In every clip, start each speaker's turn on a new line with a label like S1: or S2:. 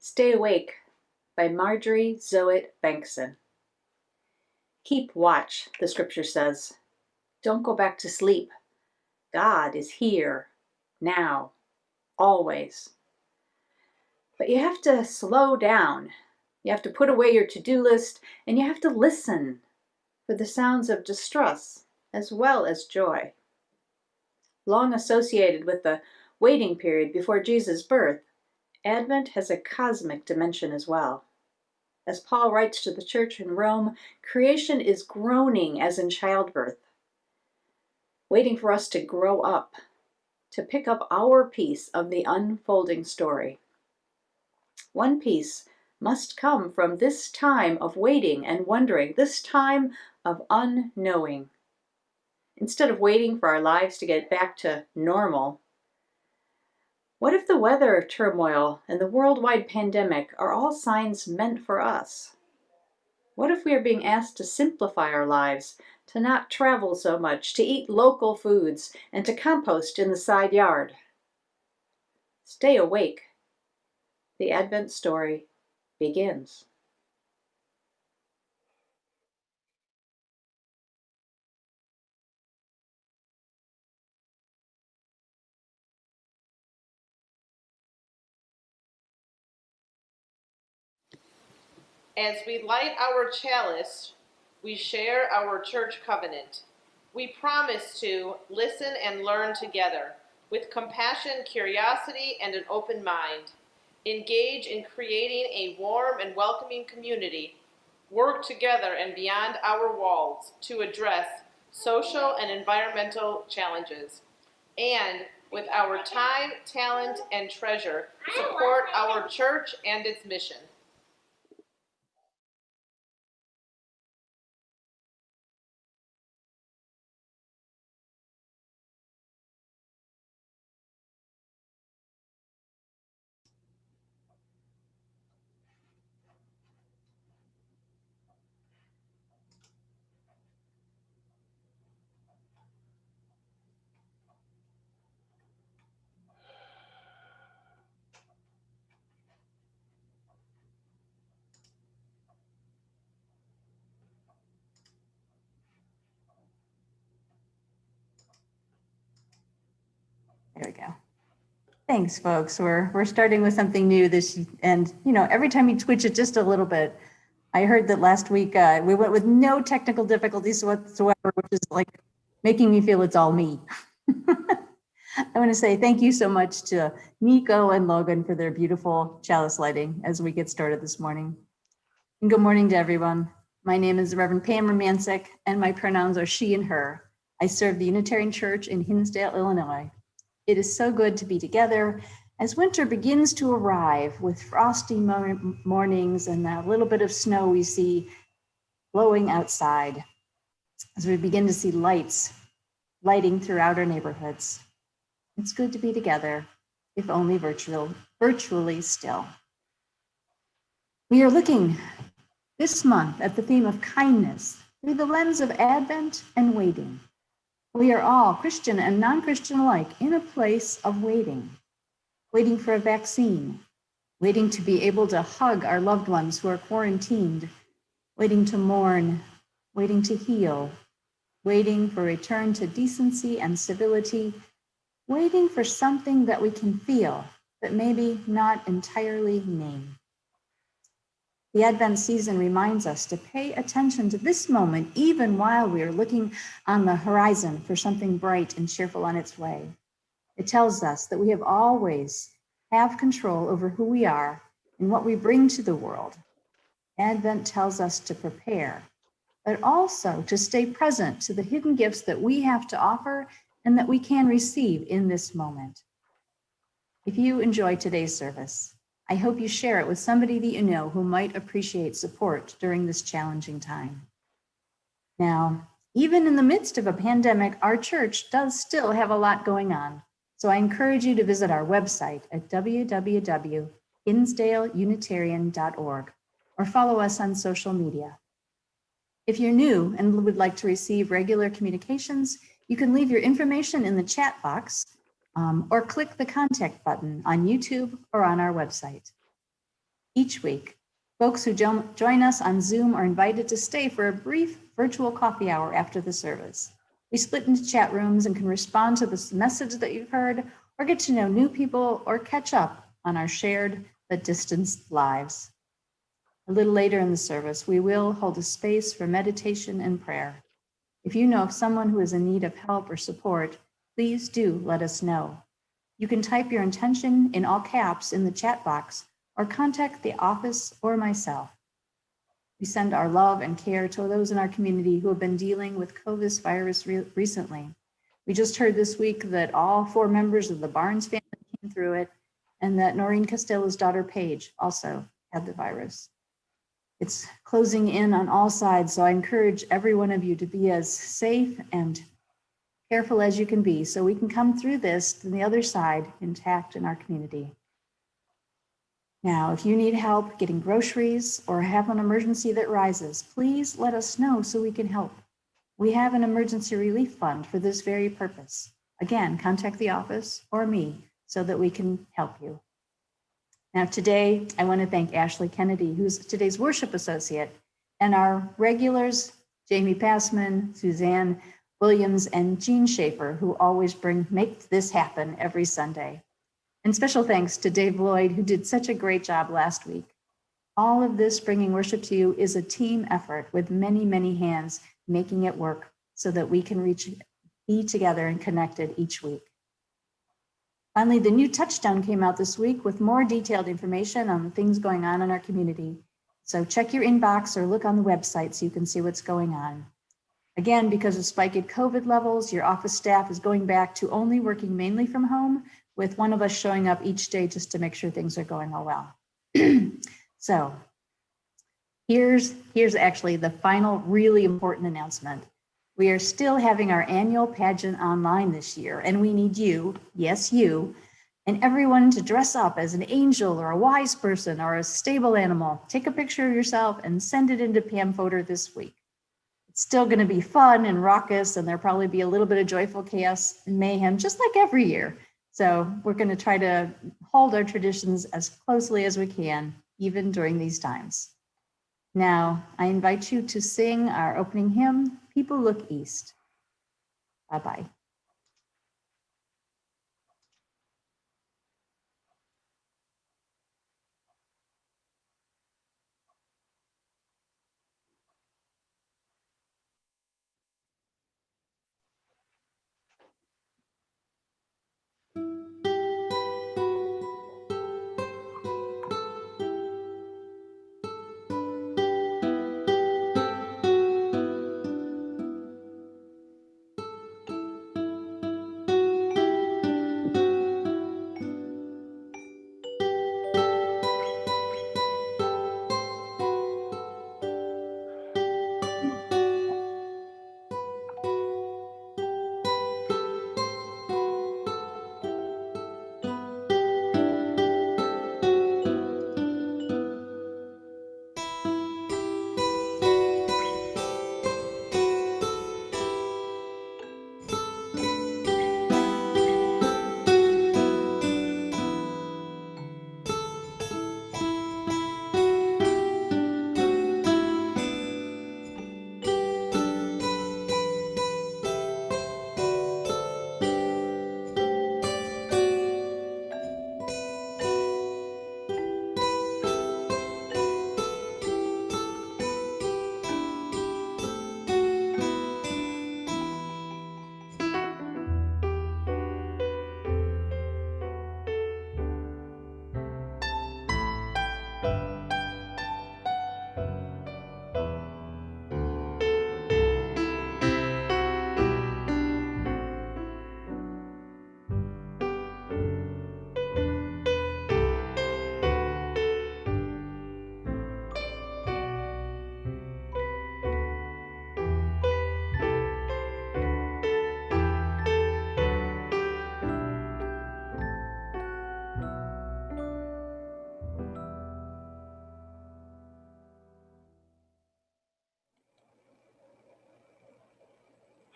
S1: Stay Awake by Marjorie Zoet Bankson. Keep watch, the scripture says. Don't go back to sleep. God is here, now, always. But you have to slow down. You have to put away your to-do list, and you have to listen for the sounds of distress as well as joy. Long associated with the waiting period before Jesus' birth, Advent has a cosmic dimension as well. As Paul writes to the church in Rome, creation is groaning as in childbirth, waiting for us to grow up, to pick up our piece of the unfolding story. One piece must come from this time of waiting and wondering, this time of unknowing. Instead of waiting for our lives to get back to normal, what if the weather turmoil and the worldwide pandemic are all signs meant for us? What if we are being asked to simplify our lives, to not travel so much, to eat local foods, and to compost in the side yard? Stay awake. The Advent story begins.
S2: As we light our chalice, we share our church covenant. We promise to listen and learn together with compassion, curiosity, and an open mind. Engage in creating a warm and welcoming community. Work together and beyond our walls to address social and environmental challenges. And with our time, talent, and treasure, support our church and its mission.
S3: There we go. Thanks, folks. We're starting with something new and every time you twitch it just a little bit. I heard that last week we went with no technical difficulties whatsoever, which is like making me feel it's all me. I want to say thank you so much to Nico and Logan for their beautiful chalice lighting as we get started this morning. And good morning to everyone. My name is Rev Pam Rumancik, and my pronouns are she and her. I serve the Unitarian Church in Hinsdale, Illinois. It is so good to be together as winter begins to arrive with frosty mornings and that little bit of snow we see blowing outside, as we begin to see lights lighting throughout our neighborhoods. It's good to be together, if only virtually still. We are looking this month at the theme of kindness through the lens of Advent and waiting. We are all, Christian and non-Christian alike, in a place of waiting for a vaccine, waiting to be able to hug our loved ones who are quarantined, waiting to mourn, waiting to heal, waiting for return to decency and civility, waiting for something that we can feel, but maybe not entirely name. The Advent season reminds us to pay attention to this moment, even while we are looking on the horizon for something bright and cheerful on its way. It tells us that we have always have control over who we are and what we bring to the world. Advent tells us to prepare, but also to stay present to the hidden gifts that we have to offer and that we can receive in this moment. If you enjoyed today's service, I hope you share it with somebody that you know who might appreciate support during this challenging time. Now, even in the midst of a pandemic, our church does still have a lot going on. So I encourage you to visit our website at www.hinsdaleunitarian.org or follow us on social media. If you're new and would like to receive regular communications, you can leave your information in the chat box or click the contact button on YouTube or on our website. Each week, folks who join us on Zoom are invited to stay for a brief virtual coffee hour after the service. We split into chat rooms and can respond to this message that you've heard, or get to know new people, or catch up on our shared but distanced lives. A little later in the service, we will hold a space for meditation and prayer. If you know of someone who is in need of help or support, please do let us know. You can type your intention in all caps in the chat box or contact the office or myself. We send our love and care to those in our community who have been dealing with COVID virus recently. We just heard this week that all 4 members of the Barnes family came through it, and that Noreen Costello's daughter, Paige, also had the virus. It's closing in on all sides, so I encourage every one of you to be as safe and careful as you can be so we can come through this to the other side intact in our community. Now, if you need help getting groceries or have an emergency that rises, please let us know so we can help. We have an emergency relief fund for this very purpose. Again, contact the office or me so that we can help you. Now, today, I want to thank Ashley Kennedy, who's today's worship associate, and our regulars, Jamie Passman, Suzanne Williams, and Jean Schaefer, who always make this happen every Sunday. And special thanks to Dave Lloyd, who did such a great job last week. All of this bringing worship to you is a team effort with many, many hands making it work so that we can be together and connected each week. Finally, the new touchdown came out this week with more detailed information on the things going on in our community. So check your inbox or look on the website so you can see what's going on. Again, because of spiked COVID levels, your office staff is going back to only working mainly from home, with one of us showing up each day just to make sure things are going all well. So here's actually the final really important announcement. We are still having our annual pageant online this year, and we need you, yes, you, and everyone to dress up as an angel or a wise person or a stable animal. Take a picture of yourself and send it into Pam Fodor this week. It's still going to be fun and raucous, and there'll probably be a little bit of joyful chaos and mayhem, just like every year. So we're going to try to hold our traditions as closely as we can, even during these times. Now, I invite you to sing our opening hymn, People Look East. Bye-bye.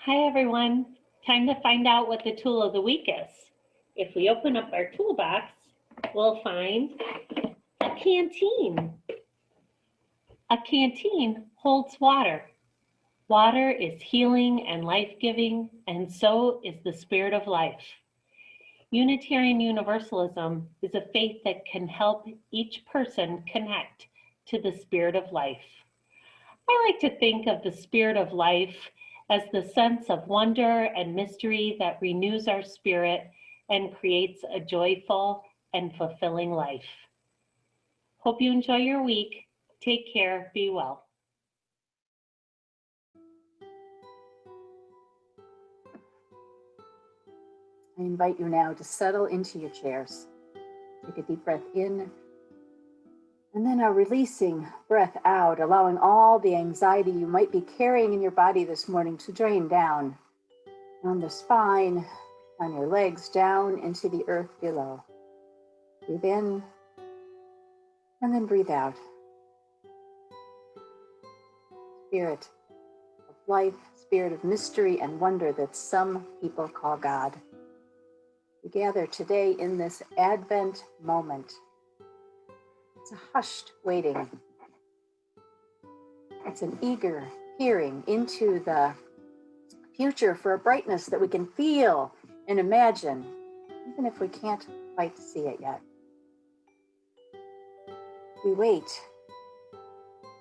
S4: Hi, everyone. Time to find out what the tool of the week is. If we open up our toolbox, we'll find a canteen. A canteen holds water. Water is healing and life-giving, and so is the spirit of life. Unitarian Universalism is a faith that can help each person connect to the spirit of life. I like to think of the spirit of life as the sense of wonder and mystery that renews our spirit and creates a joyful and fulfilling life. Hope you enjoy your week. Take care. Be well.
S3: I invite you now to settle into your chairs. Take a deep breath in, and then a releasing breath out, allowing all the anxiety you might be carrying in your body this morning to drain down on the spine, on your legs, down into the earth below. Breathe in, and then breathe out. Spirit of life, spirit of mystery and wonder that some people call God. We gather today in this Advent moment. It's a hushed waiting. It's an eager peering into the future for a brightness that we can feel and imagine, even if we can't quite see it yet. We wait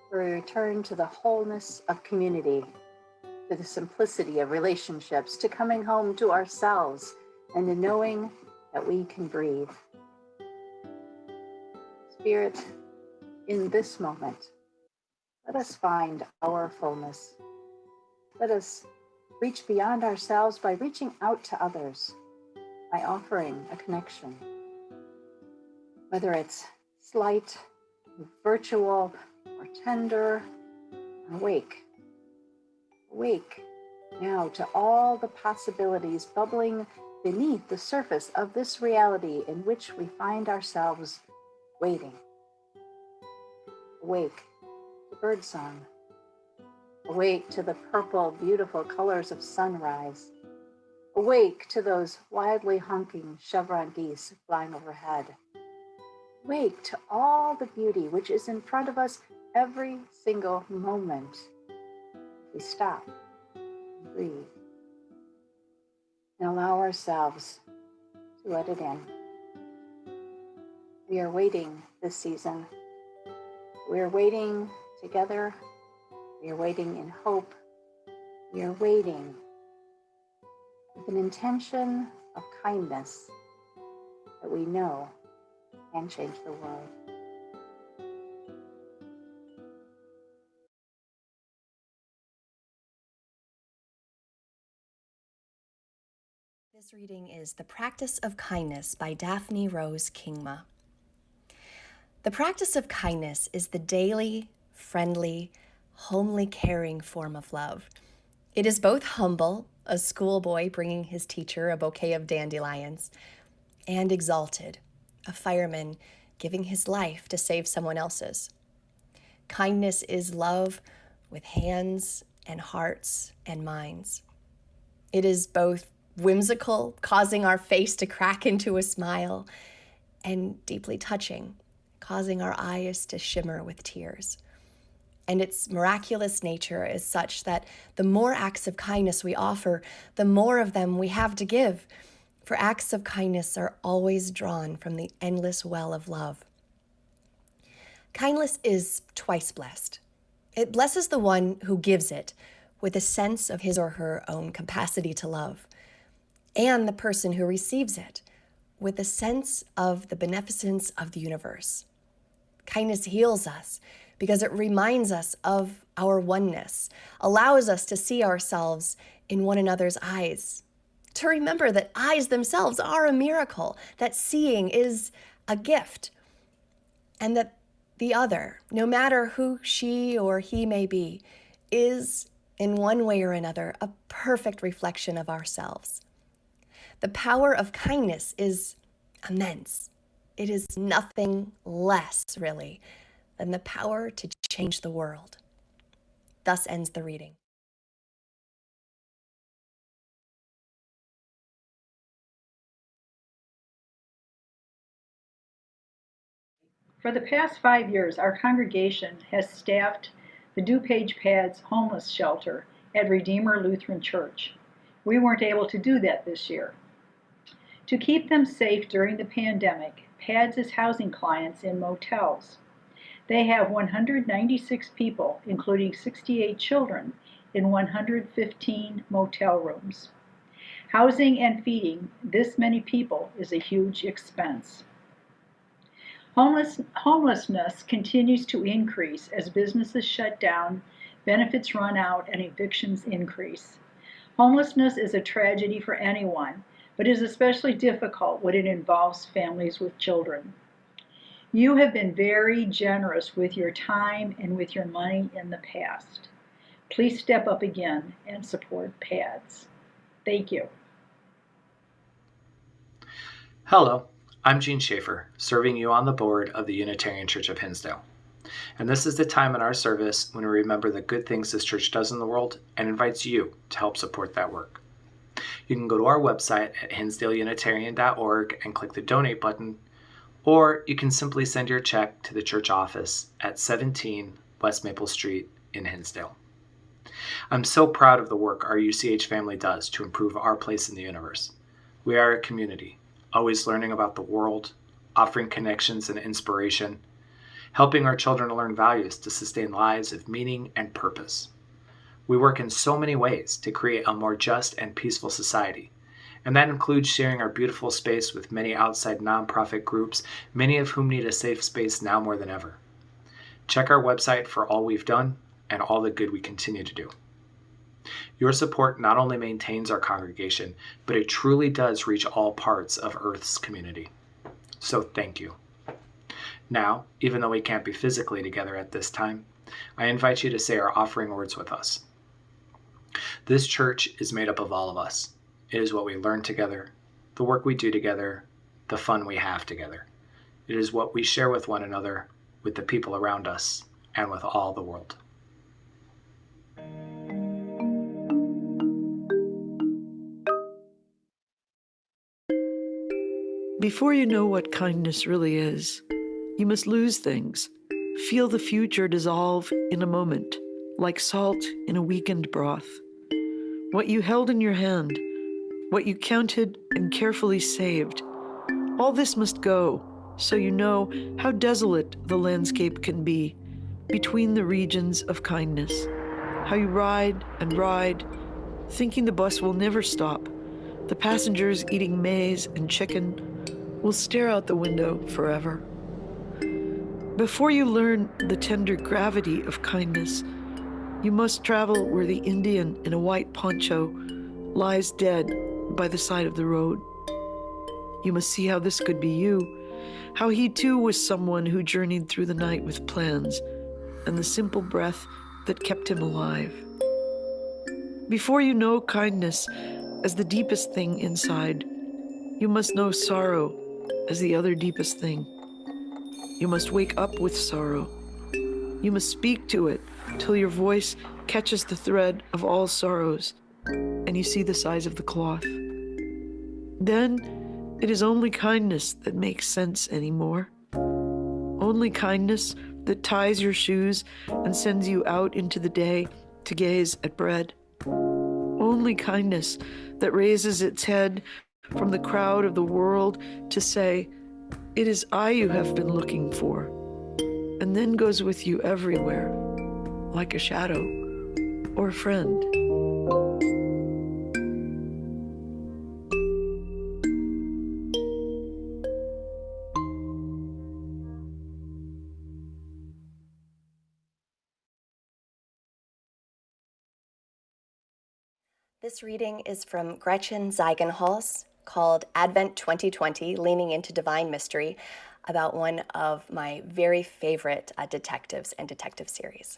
S3: for a return to the wholeness of community, to the simplicity of relationships, to coming home to ourselves, and to knowing that we can breathe. Spirit, in this moment, let us find our fullness. Let us reach beyond ourselves by reaching out to others, by offering a connection. Whether it's slight, virtual, or tender, awake. Awake now to all the possibilities bubbling beneath the surface of this reality in which we find ourselves waiting. Awake to birdsong. Awake to the purple, beautiful colors of sunrise. Awake to those wildly honking chevron geese flying overhead. Awake to all the beauty which is in front of us every single moment. We stop and breathe and allow ourselves to let it in. We are waiting this season. We are waiting together. We are waiting in hope. We are waiting with an intention of kindness that we know can change the world.
S5: This reading is The Practice of Kindness by Daphne Rose Kingma. The practice of kindness is the daily, friendly, homely caring form of love. It is both humble, a schoolboy bringing his teacher a bouquet of dandelions, and exalted, a fireman giving his life to save someone else's. Kindness is love with hands and hearts and minds. It is both whimsical, causing our face to crack into a smile, and deeply touching, causing our eyes to shimmer with tears. And its miraculous nature is such that the more acts of kindness we offer, the more of them we have to give, for acts of kindness are always drawn from the endless well of love. Kindness is twice blessed. It blesses the one who gives it with a sense of his or her own capacity to love, and the person who receives it with a sense of the beneficence of the universe. Kindness heals us because it reminds us of our oneness, allows us to see ourselves in one another's eyes, to remember that eyes themselves are a miracle, that seeing is a gift, and that the other, no matter who she or he may be, is, in one way or another, a perfect reflection of ourselves. The power of kindness is immense. It is nothing less, really, than the power to change the world. Thus ends the reading.
S6: For the past 5 years, our congregation has staffed the DuPage Pads homeless shelter at Redeemer Lutheran Church. We weren't able to do that this year. To keep them safe during the pandemic, Pads is housing clients in motels. They have 196 people, including 68 children, in 115 motel rooms. Housing and feeding this many people is a huge expense. Homelessness continues to increase as businesses shut down, benefits run out, and evictions increase. Homelessness is a tragedy for anyone, but is especially difficult when it involves families with children. You have been very generous with your time and with your money in the past. Please step up again and support PADS. Thank you.
S7: Hello, I'm Gene Schaefer, serving you on the board of the Unitarian Church of Hinsdale. And this is the time in our service when we remember the good things this church does in the world and invites you to help support that work. You can go to our website at hinsdaleunitarian.org and click the donate button, or you can simply send your check to the church office at 17 West Maple Street in Hinsdale. I'm so proud of the work our UCH family does to improve our place in the universe. We are a community, always learning about the world, offering connections and inspiration, helping our children to learn values to sustain lives of meaning and purpose. We work in so many ways to create a more just and peaceful society, and that includes sharing our beautiful space with many outside nonprofit groups, many of whom need a safe space now more than ever. Check our website for all we've done and all the good we continue to do. Your support not only maintains our congregation, but it truly does reach all parts of Earth's community. So thank you. Now, even though we can't be physically together at this time, I invite you to say our offering words with us. This church is made up of all of us. It is what we learn together, the work we do together, the fun we have together. It is what we share with one another, with the people around us, and with all the world.
S8: Before you know what kindness really is, you must lose things. Feel the future dissolve in a moment, like salt in a weakened broth. What you held in your hand, what you counted and carefully saved, all this must go, so you know how desolate the landscape can be between the regions of kindness. How you ride and ride, thinking the bus will never stop. The passengers eating maize and chicken will stare out the window forever. Before you learn the tender gravity of kindness, you must travel where the Indian in a white poncho lies dead by the side of the road. You must see how this could be you, how he too was someone who journeyed through the night with plans and the simple breath that kept him alive. Before you know kindness as the deepest thing inside, you must know sorrow as the other deepest thing. You must wake up with sorrow. You must speak to it till your voice catches the thread of all sorrows and you see the size of the cloth. Then it is only kindness that makes sense anymore. Only kindness that ties your shoes and sends you out into the day to gaze at bread. Only kindness that raises its head from the crowd of the world to say, "It is I you have been looking for," and then goes with you everywhere, like a shadow or a friend.
S5: This reading is from Gretchen Ziegenholz, called Advent 2020, Leaning into Divine Mystery, about one of my very favorite detectives and detective series.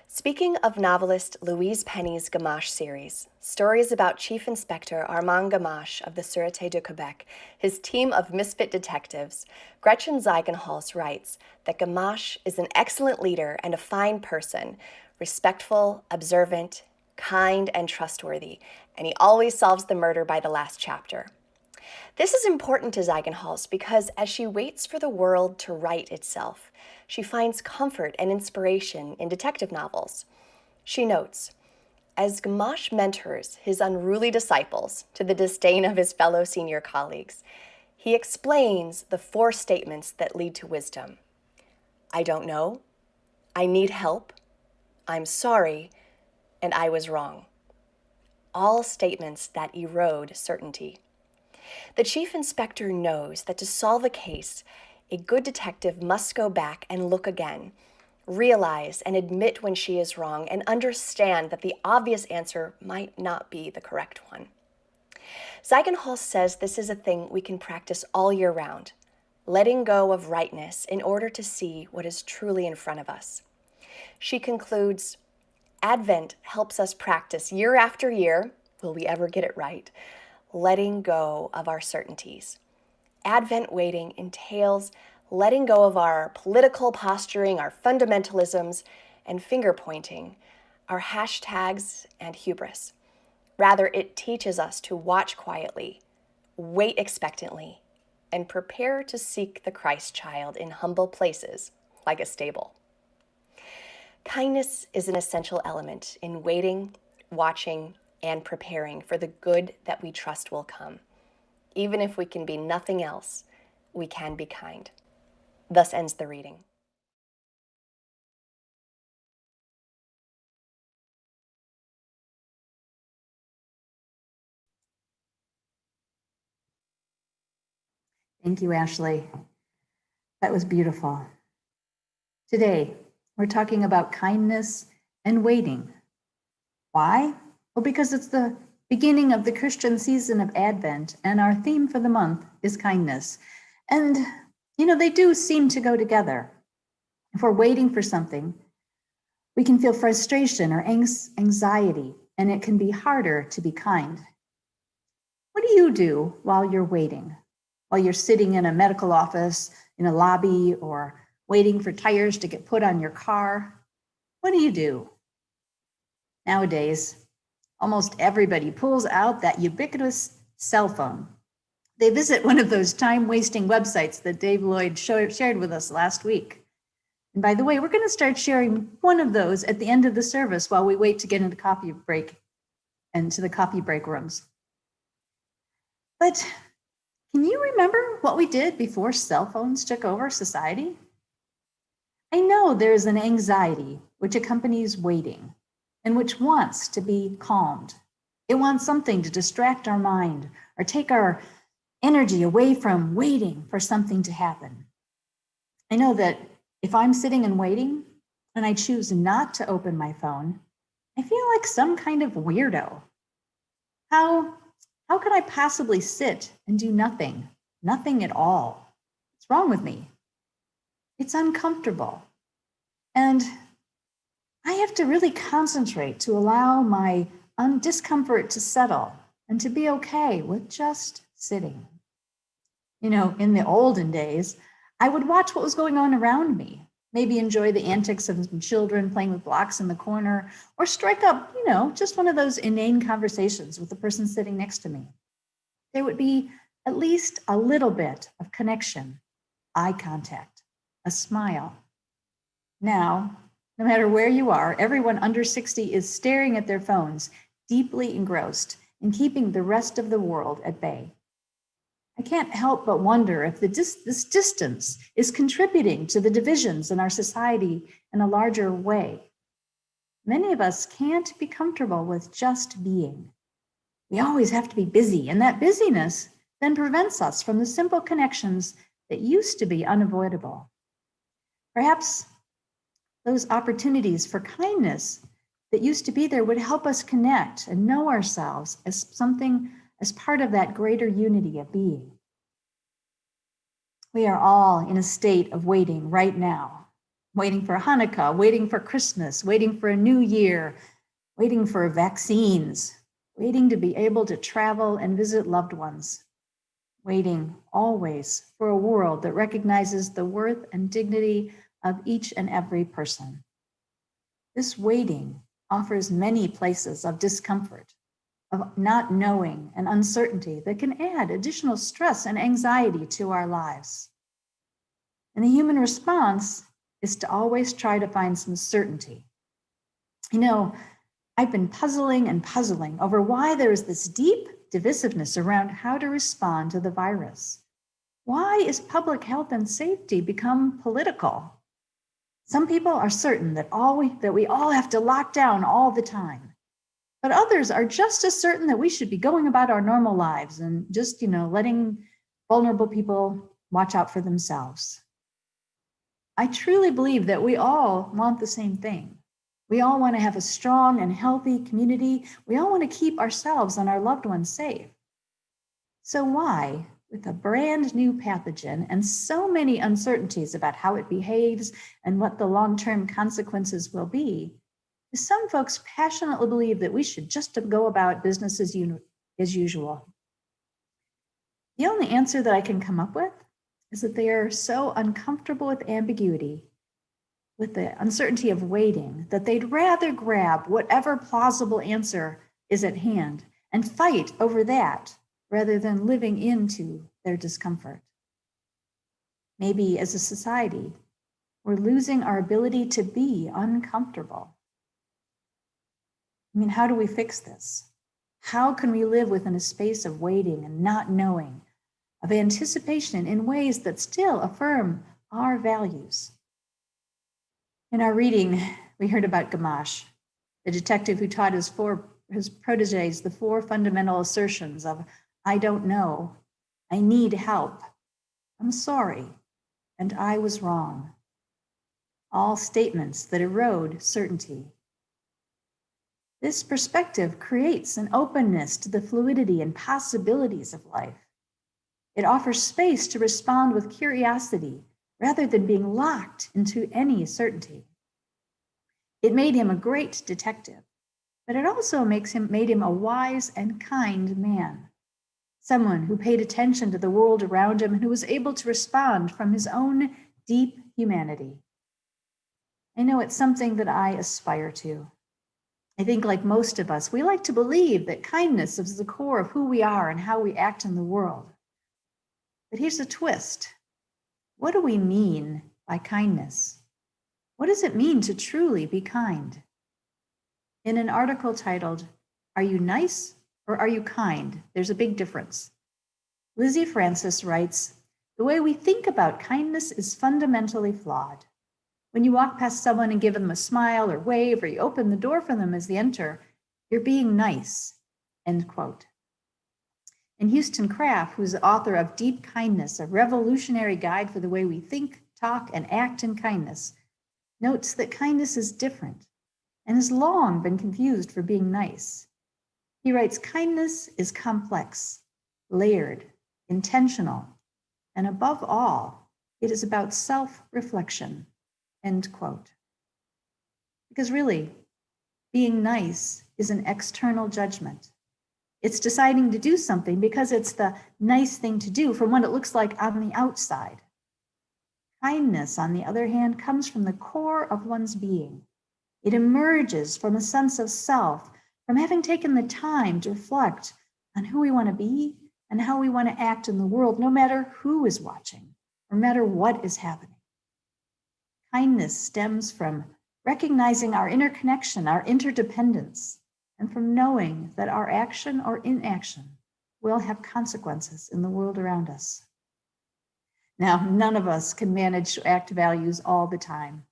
S5: Speaking of novelist Louise Penny's Gamache series, stories about Chief Inspector Armand Gamache of the Sûreté de Quebec, his team of misfit detectives, Gretchen Ziegenholz writes that Gamache is an excellent leader and a fine person, respectful, observant, kind, and trustworthy, and he always solves the murder by the last chapter. This is important to Ziegenhals because as she waits for the world to right itself, she finds comfort and inspiration in detective novels. She notes, as Gamache mentors his unruly disciples to the disdain of his fellow senior colleagues, he explains the 4 statements that lead to wisdom. I don't know, I need help, I'm sorry, and I was wrong. All statements that erode certainty. The chief inspector knows that to solve a case, a good detective must go back and look again, realize and admit when she is wrong, and understand that the obvious answer might not be the correct one. Ziegenhals says this is a thing we can practice all year round, letting go of rightness in order to see what is truly in front of us. She concludes, Advent helps us practice year after year, will we ever get it right, letting go of our certainties. Advent waiting entails letting go of our political posturing, our fundamentalisms, and finger pointing, our hashtags and hubris. Rather, it teaches us to watch quietly, wait expectantly, and prepare to seek the Christ child in humble places, like a stable. Kindness is an essential element in waiting, watching, and preparing for the good that we trust will come. Even if we can be nothing else, we can be kind. Thus ends the reading.
S3: Thank you, Ashley. That was beautiful. Today, we're talking about kindness and waiting. Why? Well, because it's the beginning of the Christian season of Advent, and our theme for the month is kindness. And, they do seem to go together. If we're waiting for something, we can feel frustration or anxiety, and it can be harder to be kind. What do you do while you're waiting? While you're sitting in a medical office, in a lobby, or waiting for tires to get put on your car? What do you do? Nowadays, almost everybody pulls out that ubiquitous cell phone. They visit one of those time-wasting websites that Dave Lloyd shared with us last week. And by the way, we're going to start sharing one of those at the end of the service while we wait to get into coffee break and to the coffee break rooms. But can you remember what we did before cell phones took over society? I know there's an anxiety which accompanies waiting and which wants to be calmed. It wants something to distract our mind or take our energy away from waiting for something to happen. I know that if I'm sitting and waiting and I choose not to open my phone, I feel like some kind of weirdo. How could I possibly sit and do nothing at all? What's wrong with me? It's uncomfortable. And I have to really concentrate to allow my discomfort to settle and to be okay with just sitting. In the olden days, I would watch what was going on around me, maybe enjoy the antics of some children playing with blocks in the corner, or strike up, just one of those inane conversations with the person sitting next to me. There would be at least a little bit of connection, eye contact, a smile. Now, no matter where you are, everyone under 60 is staring at their phones, deeply engrossed in keeping the rest of the world at bay. I can't help but wonder if this distance is contributing to the divisions in our society in a larger way. Many of us can't be comfortable with just being. We always have to be busy, and that busyness then prevents us from the simple connections that used to be unavoidable. Perhaps those opportunities for kindness that used to be there would help us connect and know ourselves as part of that greater unity of being. We are all in a state of waiting right now, waiting for Hanukkah, waiting for Christmas, waiting for a new year, waiting for vaccines, waiting to be able to travel and visit loved ones, waiting always for a world that recognizes the worth and dignity of each and every person. This waiting offers many places of discomfort. of not knowing and uncertainty that can add additional stress and anxiety to our lives. And the human response is to always try to find some certainty. You know, I've been puzzling and puzzling over why there is this deep divisiveness around how to respond to the virus. Why is public health and safety become political? Some people are certain that we all have to lock down all the time. But others are just as certain that we should be going about our normal lives and just, letting vulnerable people watch out for themselves. I truly believe that we all want the same thing. We all want to have a strong and healthy community. We all want to keep ourselves and our loved ones safe. So why, with a brand new pathogen and so many uncertainties about how it behaves and what the long-term consequences will be, do some folks passionately believe that we should just go about business as usual? The only answer that I can come up with is that they are so uncomfortable with ambiguity, with the uncertainty of waiting, that they'd rather grab whatever plausible answer is at hand and fight over that rather than living into their discomfort. Maybe as a society, we're losing our ability to be uncomfortable. I mean, how do we fix this? How can we live within a space of waiting and not knowing, of anticipation in ways that still affirm our values? In our reading, we heard about Gamache, the detective who taught his protégés the 4 fundamental assertions of I don't know, I need help, I'm sorry, and I was wrong. All statements that erode certainty. This perspective creates an openness to the fluidity and possibilities of life. It offers space to respond with curiosity rather than being locked into any certainty. It made him a great detective, but it also made him a wise and kind man, someone who paid attention to the world around him and who was able to respond from his own deep humanity. I know it's something that I aspire to. I think, like most of us, we like to believe that kindness is the core of who we are and how we act in the world. But here's a twist. What do we mean by kindness? What does it mean to truly be kind? In an article titled, Are You Nice or Are You Kind? There's a big difference. Lizzie Francis writes, the way we think about kindness is fundamentally flawed. When you walk past someone and give them a smile or wave, or you open the door for them as they enter, you're being nice, end quote. And Houston Craft, who's the author of Deep Kindness, a revolutionary guide for the way we think, talk, and act in kindness, notes that kindness is different and has long been confused for being nice. He writes, kindness is complex, layered, intentional, and above all, it is about self-reflection, end quote. Because really, being nice is an external judgment. It's deciding to do something because it's the nice thing to do from what it looks like on the outside. Kindness, on the other hand, comes from the core of one's being. It emerges from a sense of self, from having taken the time to reflect on who we want to be and how we want to act in the world, no matter who is watching, no matter what is happening. Kindness stems from recognizing our interconnection, our interdependence, and from knowing that our action or inaction will have consequences in the world around us. Now, none of us can manage to act values all the time.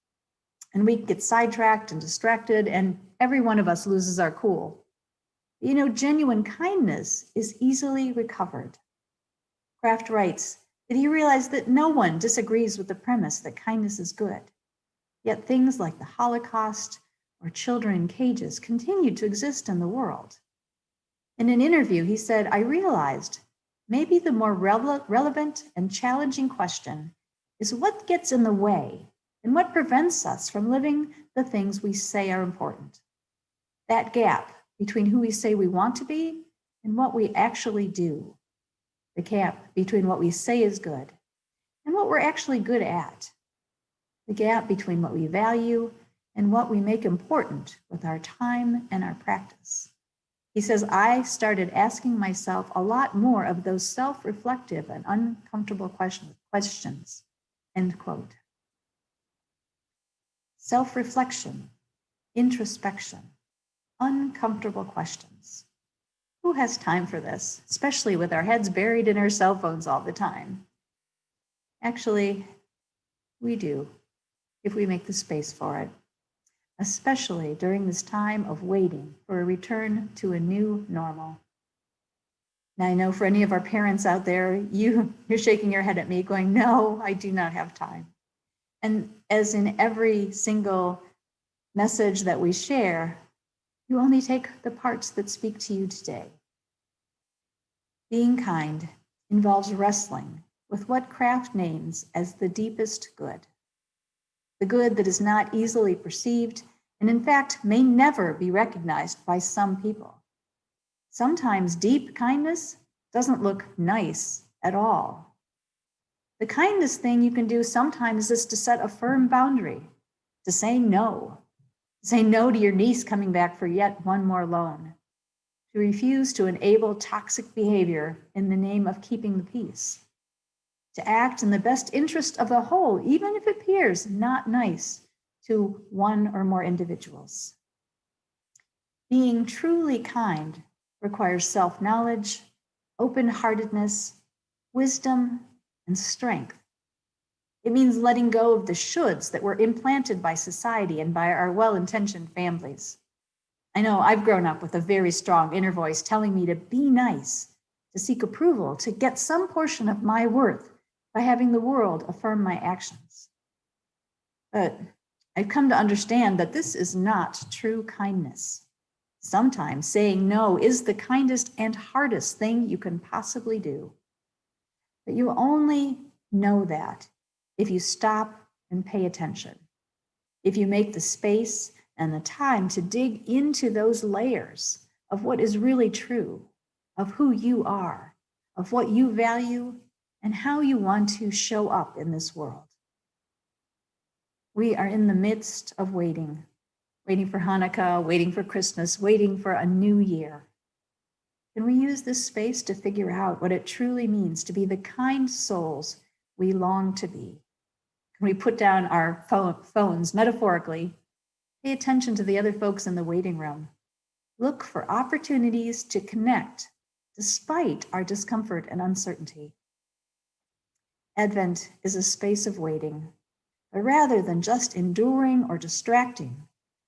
S3: And we get sidetracked and distracted, and every one of us loses our cool. You know, genuine kindness is easily recovered. Kraft writes that he realized that no one disagrees with the premise that kindness is good. Yet things like the Holocaust or children in cages continued to exist in the world. In an interview, he said, I realized maybe the more relevant and challenging question is what gets in the way and what prevents us from living the things we say are important. That gap between who we say we want to be and what we actually do. The gap between what we say is good and what we're actually good at. The gap between what we value and what we make important with our time and our practice. He says, I started asking myself a lot more of those self-reflective and uncomfortable questions, end quote. Self-reflection, introspection, uncomfortable questions. Who has time for this, especially with our heads buried in our cell phones all the time? Actually, we do, if we make the space for it, especially during this time of waiting for a return to a new normal. Now, I know for any of our parents out there, you're shaking your head at me going, no, I do not have time. And as in every single message that we share, you only take the parts that speak to you today. Being kind involves wrestling with what Kraft names as the deepest good, the good that is not easily perceived and in fact may never be recognized by some people. Sometimes deep kindness doesn't look nice at all. The kindest thing you can do sometimes is to set a firm boundary, to say no. Say no to your niece coming back for yet one more loan, to refuse to enable toxic behavior in the name of keeping the peace, to act in the best interest of the whole, even if it appears not nice to one or more individuals. Being truly kind requires self-knowledge, open-heartedness, wisdom, and strength. It means letting go of the shoulds that were implanted by society and by our well-intentioned families. I know I've grown up with a very strong inner voice telling me to be nice, to seek approval, to get some portion of my worth by having the world affirm my actions. But I've come to understand that this is not true kindness. Sometimes saying no is the kindest and hardest thing you can possibly do. But you only know that if you stop and pay attention, if you make the space and the time to dig into those layers of what is really true, of who you are, of what you value, and how you want to show up in this world. We are in the midst of waiting for Hanukkah, waiting for Christmas, waiting for a new year. Can we use this space to figure out what it truly means to be the kind souls we long to be? Can we put down our phones metaphorically, pay attention to the other folks in the waiting room, look for opportunities to connect despite our discomfort and uncertainty? Advent is a space of waiting, but rather than just enduring or distracting,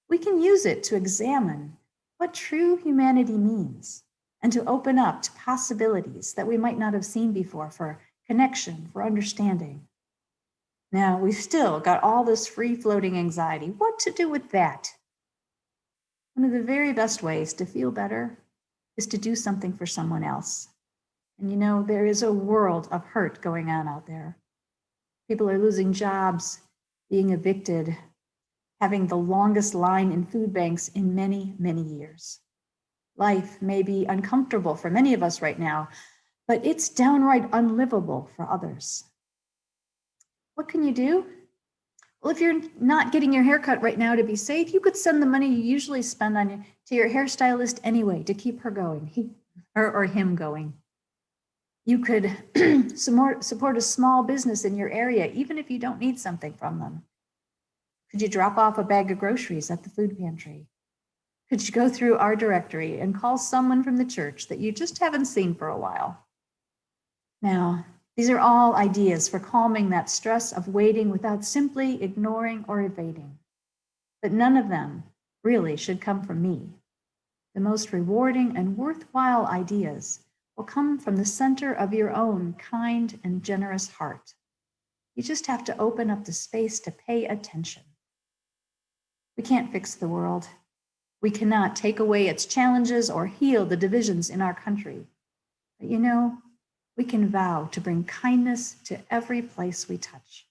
S3: we can use it to examine what true humanity means and to open up to possibilities that we might not have seen before for connection, for understanding. Now, we've still got all this free-floating anxiety. What to do with that? One of the very best ways to feel better is to do something for someone else. And you know, there is a world of hurt going on out there. People are losing jobs, being evicted, having the longest line in food banks in many, many years. Life may be uncomfortable for many of us right now, but it's downright unlivable for others. What can you do? Well, if you're not getting your hair cut right now to be safe, you could send the money you usually spend to your hairstylist anyway to keep her going, or him going. You could support a small business in your area, even if you don't need something from them. Could you drop off a bag of groceries at the food pantry? Could you go through our directory and call someone from the church that you just haven't seen for a while? Now, these are all ideas for calming that stress of waiting without simply ignoring or evading. But none of them really should come from me. The most rewarding and worthwhile ideas will come from the center of your own kind and generous heart. You just have to open up the space to pay attention. We can't fix the world. We cannot take away its challenges or heal the divisions in our country. But you know, we can vow to bring kindness to every place we touch.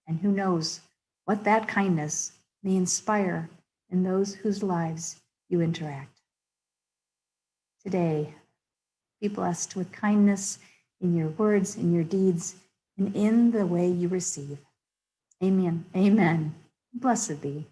S3: And who knows what that kindness may inspire in those whose lives you interact. Today, be blessed with kindness in your words, in your deeds, and in the way you receive. Amen. Amen. Blessed be.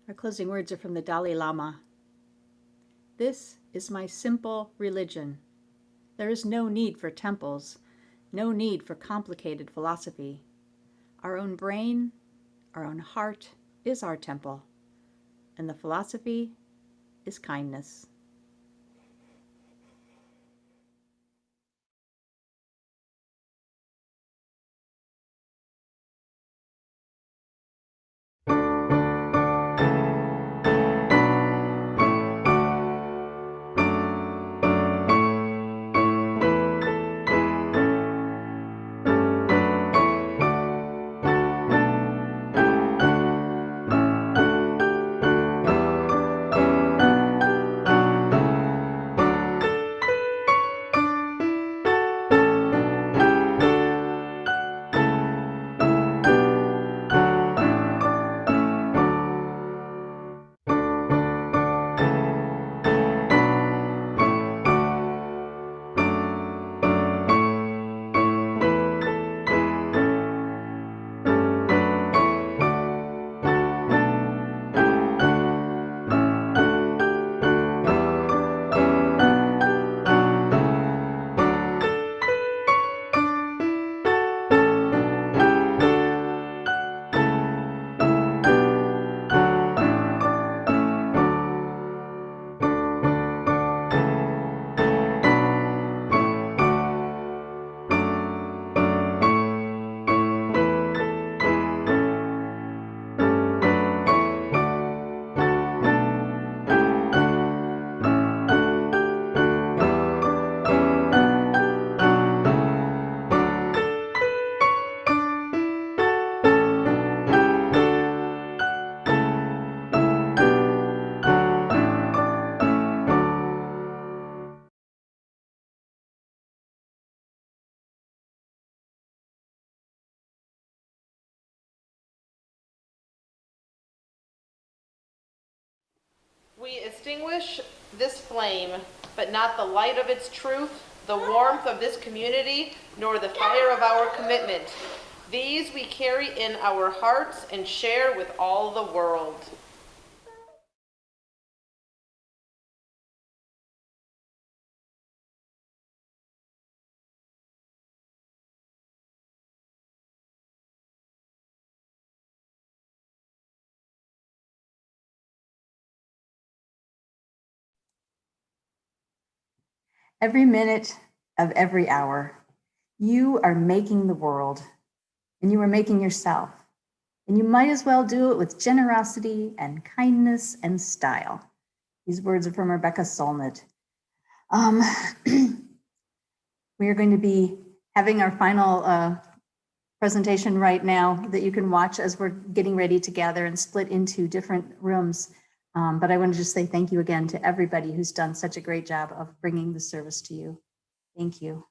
S1: Our closing words are from the Dalai Lama. This is my simple religion. There is no need for temples, no need for complicated philosophy. Our own brain, our own heart is our temple, and the philosophy is kindness.
S2: We extinguish this flame, but not the light of its truth, the warmth of this community, nor the fire of our commitment. These we carry in our hearts and share with all the world.
S3: Every minute of every hour, you are making the world, and you are making yourself. And you might as well do it with generosity and kindness and style. These words are from Rebecca Solnit. We are going to be having our final presentation right now that you can watch as we're getting ready to gather and split into different rooms. But I want to just say thank you again to everybody who's done such a great job of bringing the service to you. Thank you.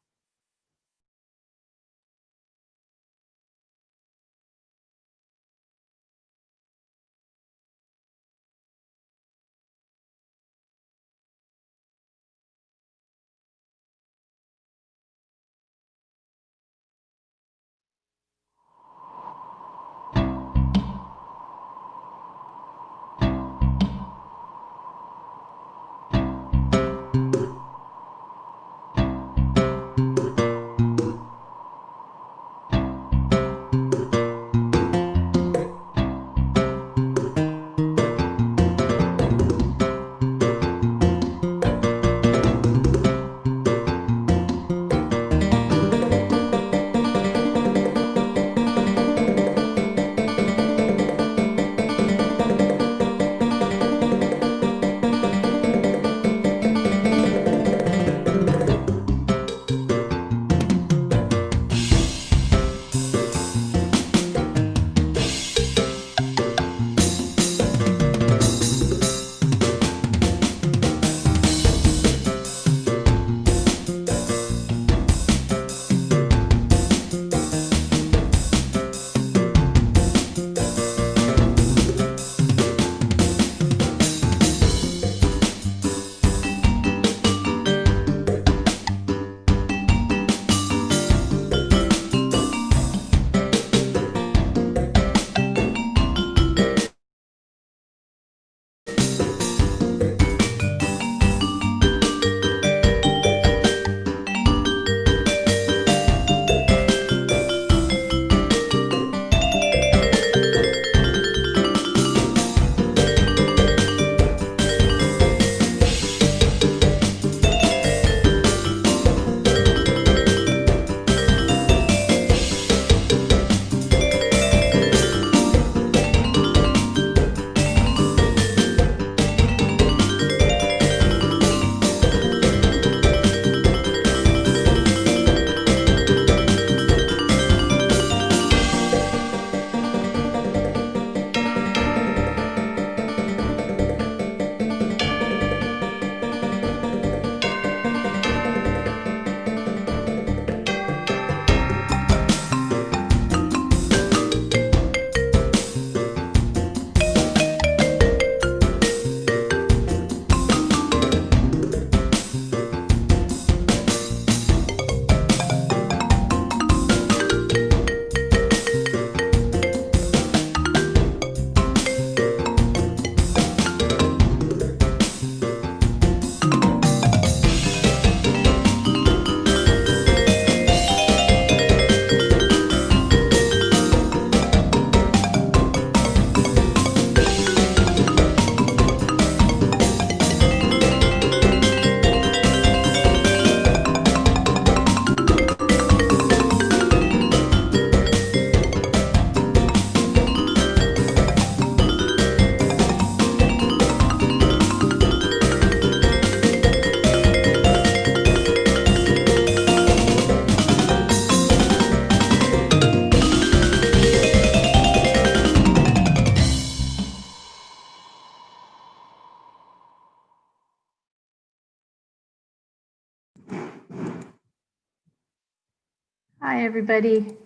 S3: Hi, everybody.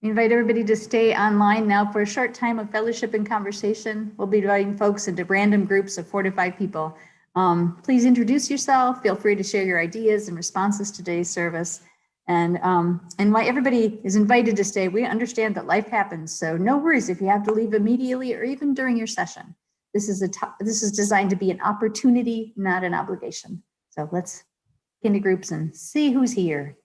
S3: We invite everybody to stay online now for a short time of fellowship and conversation. We'll be dividing folks into random groups of 4 to 5 people. Please introduce yourself. Feel free to share your ideas and responses to today's service. And why everybody is invited to stay. We understand that life happens, so no worries if you have to leave immediately or even during your session. This is designed to be an opportunity, not an obligation. So let's get into groups and see who's here.